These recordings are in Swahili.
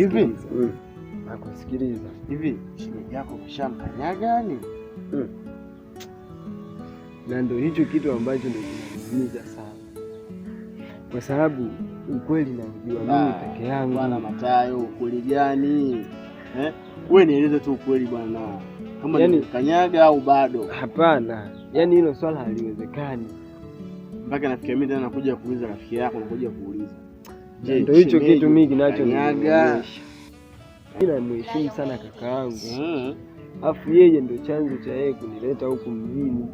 Hivi nakusikiliza. Hivi shemeji yako umeshamkanyaga yani? Na ndio hicho kitu ambacho ndio kinaniumiza sana, kwa sababu ukweli najua mimi peke yangu. Bwana Matayo, ukweli gani? Wewe nieleze tu ukweli bwana, kama yani, kanyaga au bado? Hapana, yani hilo swala haliwezekani. Mpaka nafikia mimi tena nakuja kuuliza rafiki yako, nakuja kuuliza. Je, ndio hicho kitu mimi kinachonionyesha. Mimi namheshimu sana kaka yangu. Afu yeye ndio chanzo cha yeye kunileta huku mjini.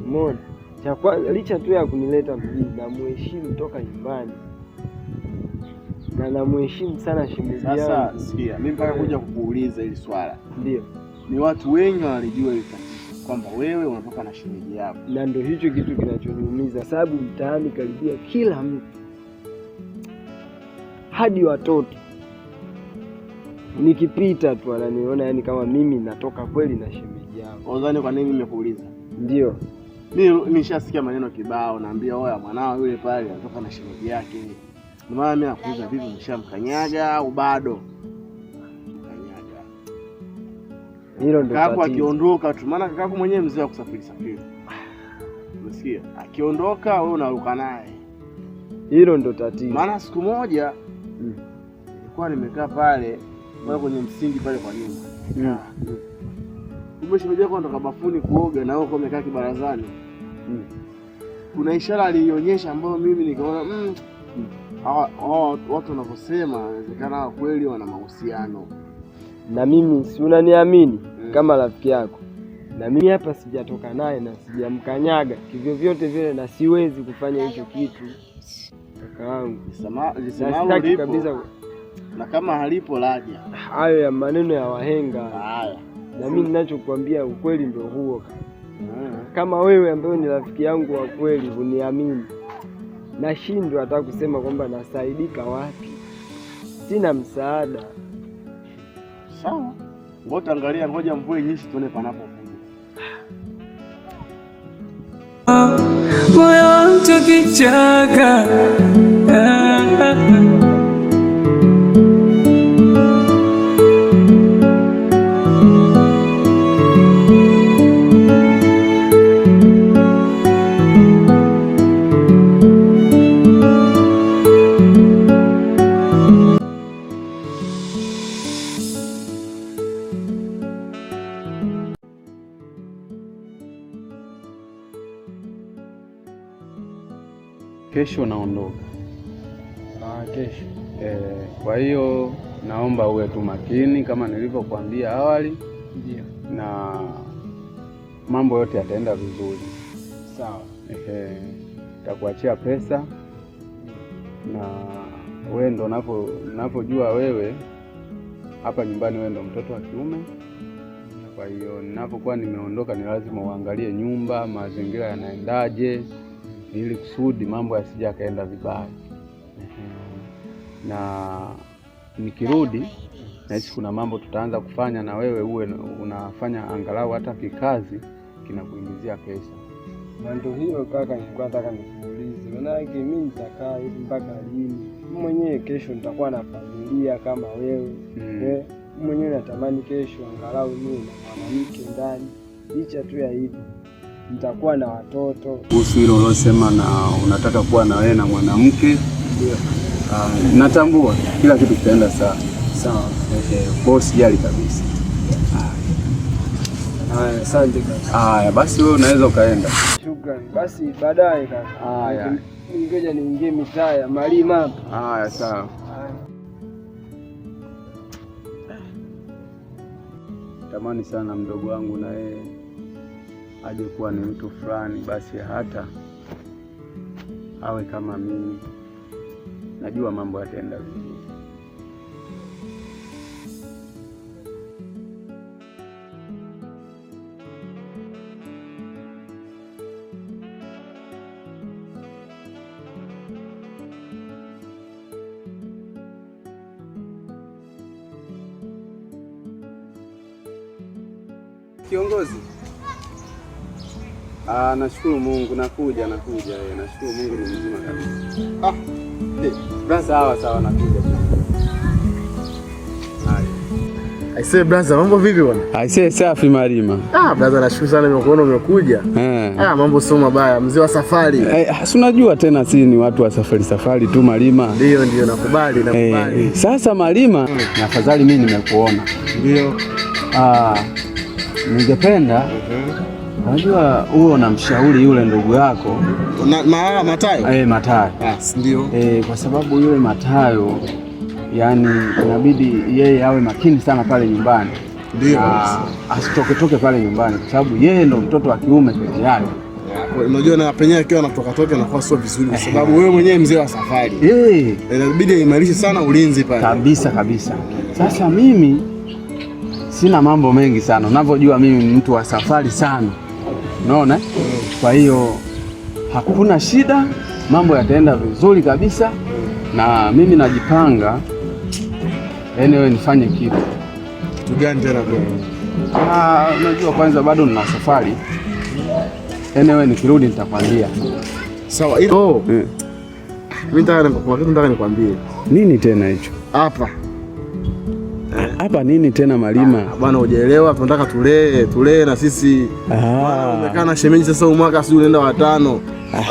Umeona? Cha kwanza licha tu ya kunileta mjini, namheshimu toka nyumbani. Na namheshimu sana shemeji yangu. Sasa sikia, mimi mpaka kuja kukuuliza hili swala. Ndio. Ni watu wengi wanalijua hili tatizo kwamba wewe unatoka na shemeji yako. Na ndio hicho kitu kinachoniumiza, sababu mtaani karibia kila mtu, hadi watoto nikipita tu ananiona yani kama mimi natoka kweli na shemeji yangu. Unadhani kwa nini nimekuuliza? Ndio. Mimi nishasikia maneno kibao, naambia oya mwanao yule pale anatoka na shemeji yake. Ndio maana mimi nakuuliza, vipi umeshamkanyaga au bado? Kanyaga. Hilo ndio tatizo. Kaka akiondoka tu, maana kaka mwenyewe mzee wa kusafiri. Unasikia? Akiondoka wewe unaruka naye. Hilo ndio tatizo. Maana siku moja nilikuwa nimekaa pale kwenye msingi pale kwa nyuma. Kumbe shemeji yako anatoka bafuni kuoga na wewe umekaa kibarazani. Kuna ishara alionyesha ambayo mimi nikaona watu wanavyosema inawezekana kweli wana mahusiano. Na mimi si unaniamini kama rafiki yako. Na mimi hapa sijatoka naye na sijamkanyaga kivyo vyote vile, na siwezi kufanya hicho kitu kaka wangu. Lisemalo kabisa. Na kama halipo laja. Hayo ya maneno ya wahenga. Haya. Na mimi ninachokuambia ukweli ndio huo. Kama wewe ambaye ni rafiki yangu wa kweli uniamini, nashindwa hata kusema kwamba nasaidika wapi. Sina msaada. Sawa. Ngoja angalia, ngoja mvue nyingi tuone panapokuja. Moyo wangu kichaka. Kesho naondoka. Kesho. Kwa hiyo naomba uwe tu makini kama nilivyokuambia awali. Ndio. Na mambo yote yataenda vizuri. Sawa. Nitakuachia pesa. Na wewe ndo ninapojua wewe hapa nyumbani wewe ndo mtoto wa kiume. Kwa hiyo ninapokuwa nimeondoka ni lazima uangalie nyumba, mazingira yanaendaje, ili kusudi mambo yasije yakaenda vibaya. Na nikirudi nahisi kuna mambo tutaanza kufanya na wewe uwe unafanya angalau hata kikazi kinakuingizia pesa. Na ndio hiyo kaka, nilikuwa nataka nikuulize, maana mimi nitakaa hivi mpaka lini? Mimi mwenyewe kesho nitakuwa na familia kama wewe. Mwenyewe natamani kesho angalau niwe na mwanamke ndani. Licha tu ya hivyo nitakuwa na watoto. Kuhusu hilo ulosema na unataka kuwa na wewe na mwanamke, ndio. Natambua kila kitu kitaenda sawa. Sawa. Kwa usijali kabisa. Haya, asante kaka. Haya, basi wewe unaweza ukaenda. Shukrani. Basi baadaye kaka. Haya. Ngoja niingie mitaa ya Malima hapa. Haya, sawa. Tamani sana mdogo wangu na yeye aje kuwa ni mtu fulani, basi hata awe kama mimi. Najua mambo yataenda vizuri. Kiongozi. Nashukuru Mungu, nakuja. Nashukuru Mungu ni mzima kabisa. Sawa, nakuja. Aisee brother, mambo vipi bwana? Aisee safi Malima. Brother nashukuru sana nimekuona umekuja. Mambo sio mabaya, mzee wa safari. Si unajua tena si ni watu wa safari tu Malima. Ndio nakubali. Sasa Malima, afadhali mimi nimekuona. Ndio. Ningependa unajua wewe unamshauri yule ndugu yako Matayo. Matayo. Ndio. Kwa sababu yule Matayo yani inabidi yeye awe makini sana pale nyumbani. Ndio. Asitoke pale nyumbani kwa sababu yeye ndo mtoto wa kiume peke yake. Unajua na penyewe akiwa anatoka na kwa sio vizuri kwa sababu wewe mwenyewe mzee wa safari. Inabidi aimarishe sana ulinzi pale. Kabisa. Sasa mimi sina mambo mengi sana. Unavyojua mimi ni mtu wa safari sana. Unaona? Kwa hiyo hakuna shida, mambo yataenda vizuri kabisa na mimi najipanga wewe nifanye kitu. Kitu gani tena bwana? Unajua kwanza bado nina safari. Wewe nikirudi nitakwambia. Sawa. Mimi nataka nikwambie. Nini tena hicho? Hapa nini tena Malima? Bwana hujaelewa, tunataka tulee na sisi. Umekaa na shemeji sasa mwaka sio unaenda watano.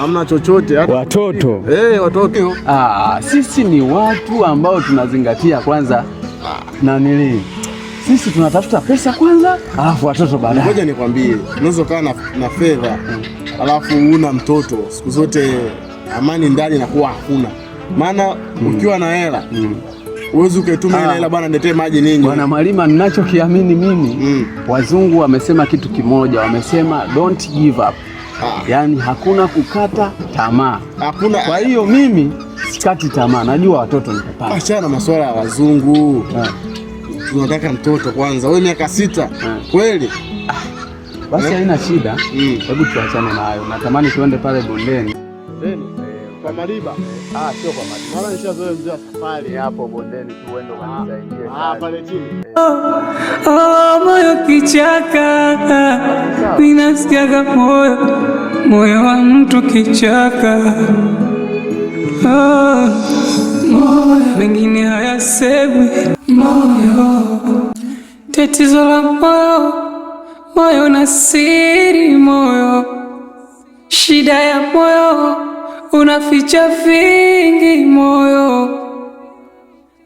Hamna chochote hata watoto. Watoto. Sisi ni watu ambao tunazingatia kwanza sisi tunatafuta pesa kwanza, alafu watoto baadaye. Ngoja nikwambie, unaweza kaa na fedha, alafu una mtoto, siku zote amani ndani inakuwa hakuna. Maana ukiwa na hela, uwezi ukatuma ile hela bwana niletee maji ninyi. Bwana Malima, ninachokiamini mimi, wazungu wamesema kitu kimoja, wamesema don't give up. Yaani hakuna kukata tamaa. Hakuna. Kwa hiyo mimi sikati tamaa, najua watoto nitapata. Achana na masuala ya wazungu. Tunataka mtoto kwanza. Wewe miaka 6. Kweli? Basi haina shida. Hebu tuachane na hayo. Natamani tuende pale bondeni. Kwa Mariba. Sio kwa Mariba. Maana nishazoea mzee wa safari hapo bondeni tu uende ukanisaidie. Pale chini. Moyo kichaka. Ninasikia moyo wa mtu kichaka. Mengine hayasemwi. Moyo, tatizo la moyo na siri moyo, shida ya moyo, unaficha vingi moyo,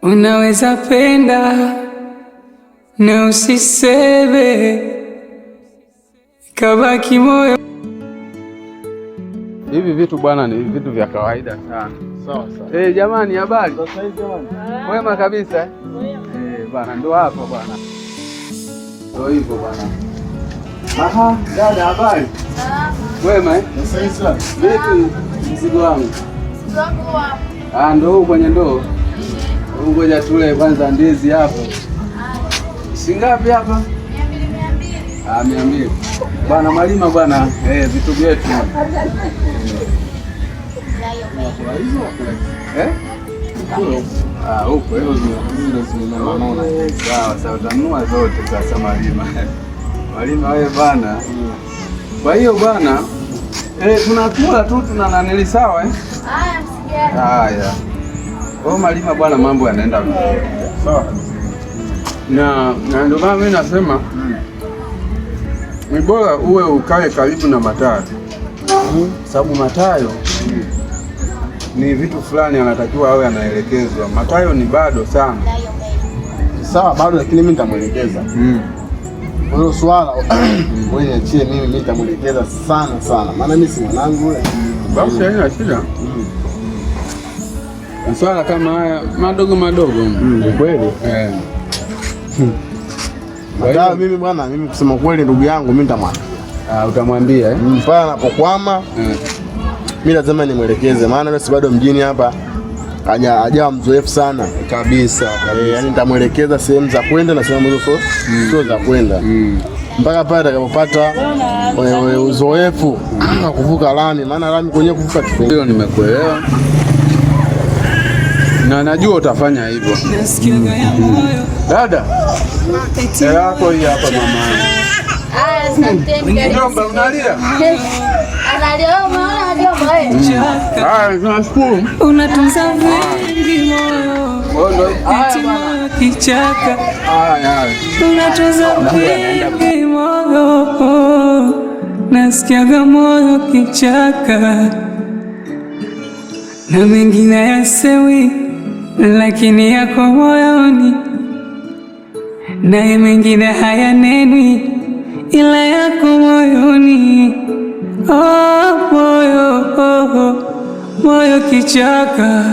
unaweza penda na usiseme, kabaki moyo. Hivi vitu bwana ni vitu vya kawaida sana. Sawa. Jamani, habari? Sasa hivi jamani. Wema kabisa. Bwana ndo hapo bwana. Ndio hivyo bwana. Dada habari? Wema Sasa hivi sana. Vipi mzigo wangu? Ndo huu kwenye ndoo. Ngoja tule kwanza ndizi hapo. Singapi hapa? 200. Bwana Malima bwana, vitu vyetu. Huko hiyo zinaona. Sawa, utanunua zote sasa Malima. Malima wewe bwana. Kwa hiyo bwana, tunakula tu tunananili sawa Haya. Kwa Malima bwana, mambo yanaenda vizuri. Sawa. Na ndio maana mimi nasema ni bora uwe ukae karibu na Matayo. Sababu Matayo ni vitu fulani anatakiwa awe anaelekezwa. Matayo ni bado sana. Sawa bado, lakini mimi nitamuelekeza. Hilo swala wewe niachie mimi nitamuelekeza sana. Maana mimi si mwanangu yule. Basi haina shida. Swala kama haya madogo. Kweli? Hata mimi bwana, mimi kusema kweli ndugu yangu mimi nitamwambia. Utamwambia pale anapokwama. Mimi lazima nimwelekeze, maana yule si bado mjini hapa. Hajawa mzoefu sana kabisa. Yaani nitamwelekeza sehemu za kwenda na sehemu ambazo sio za kwenda. Mpaka pale atakapopata uzoefu wa kuvuka lami, maana lami kwenyewe kuvuka kipindi. Hiyo nimekuelewa. Na najua utafanya hivyo. Dada. Yako hii hapa mama. Asante. Mjomba unalia? Analia mama, kichaka, unatunza vingi moyo, eti moyo kichaka, unatunza vingi moyo, nasikiaga moyo kichaka, na mengine yasewi lakini yako moyoni, naye mengine hayanenwi ila yako moyoni. Oh, moyo, moyo kichaka.